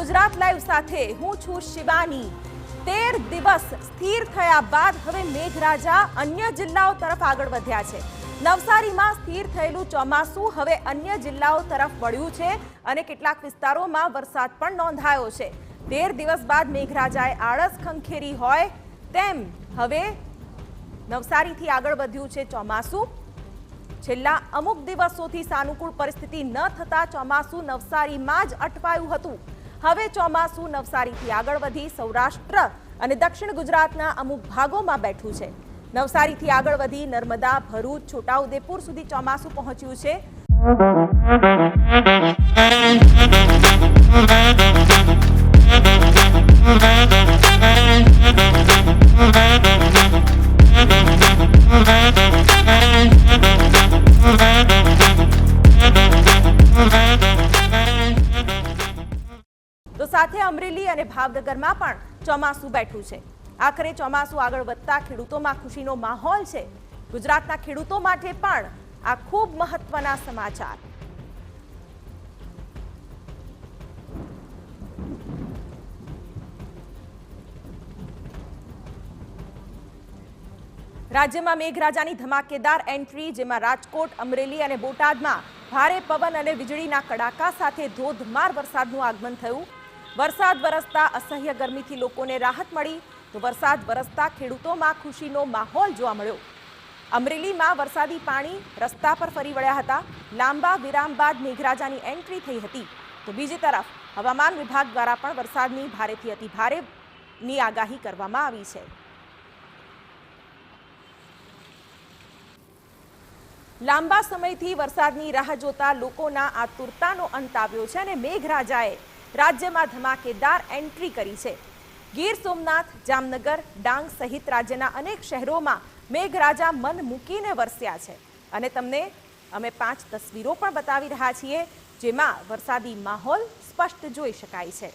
Gujarat live સાથે હું છું શિવાની। 13 દિવસ સ્થિર થયા બાદ હવે મેઘરાજા અન્ય જિલ્લાઓ તરફ આગળ વધ્યા છે। નવસારીમાં સ્થિર થયેલું ચોમાસું હવે અન્ય જિલ્લાઓ તરફ વળ્યું છે અને કેટલાક વિસ્તારોમાં વરસાદ પણ નોંધાયો છે। 13 દિવસ બાદ મેઘરાજાએ આળસ ખંખેરી હોય તેમ હવે નવસારીથી આગળ વધ્યું છે ચોમાસું। છેલ્લા અમુક દિવસોથી સાનુકૂળ પરિસ્થિતિ ન થતા ચોમાસું નવસારીમાં જ અટવાયું હતું। હવે ચોમાસું નવસારીથી આગળ વધી સૌરાષ્ટ્ર અને દક્ષિણ ગુજરાતના અમુક ભાગોમાં બેઠું છે। નવસારીથી આગળ વધી નર્મદા, ભરૂચ, છોટાઉદેપુર સુધી ચોમાસું પહોંચ્યું છે। તો સાથે અમરેલી અને ભાવનગરમાં પણ ચોમાસું બેઠું છે। આખરે ચોમાસું આગળ વધતા ખેડૂતોમાં ખુશીનો માહોલ છે। ગુજરાતના ખેડૂતો માટે પણ આ ખૂબ મહત્વના સમાચાર। રાજ્યમાં મેઘરાજાની ધમાકેદાર એન્ટ્રી, જેમાં રાજકોટ, અમરેલી અને બોટાદમાં ભારે પવન અને વીજળીના કડાકા સાથે ધોધમાર વરસાદનું આગમન થયું। વરસાદ વરસતા અસહ્ય ગરમીથી લોકોને રાહત મળી તો વરસાદ વરસતા ખેડૂતોમાં ખુશીનો માહોલ જોવા મળ્યો। અમરેલીમાં વરસાદી પાણી રસ્તા પર ફરી વળ્યા હતા। લાંબા વિરામ બાદ મેઘરાજાની એન્ટ્રી થઈ હતી તો બીજી તરફ હવામાન વિભાગ દ્વારા પણ વરસાદની ભારેથી અતિ ભારેની આગાહી કરવામાં આવી છે। લાંબા સમયથી વરસાદની રાહ જોતા લોકોના આતુરતાનો અંત આવ્યો છે અને મેઘરાજાએ રાજ્યમાં ધમાકેદાર એન્ટ્રી કરી છે। ગીર સોમનાથ, જામનગર, ડાંગ સહિત રાજ્યના અનેક શહેરોમાં મેઘરાજા મન મૂકીને વરસ્યા છે અને તમને અમે 5 તસવીરો પણ બતાવી રહ્યા છીએ, જેમાં વરસાદી માહોલ સ્પષ્ટ જોઈ શકાય છે।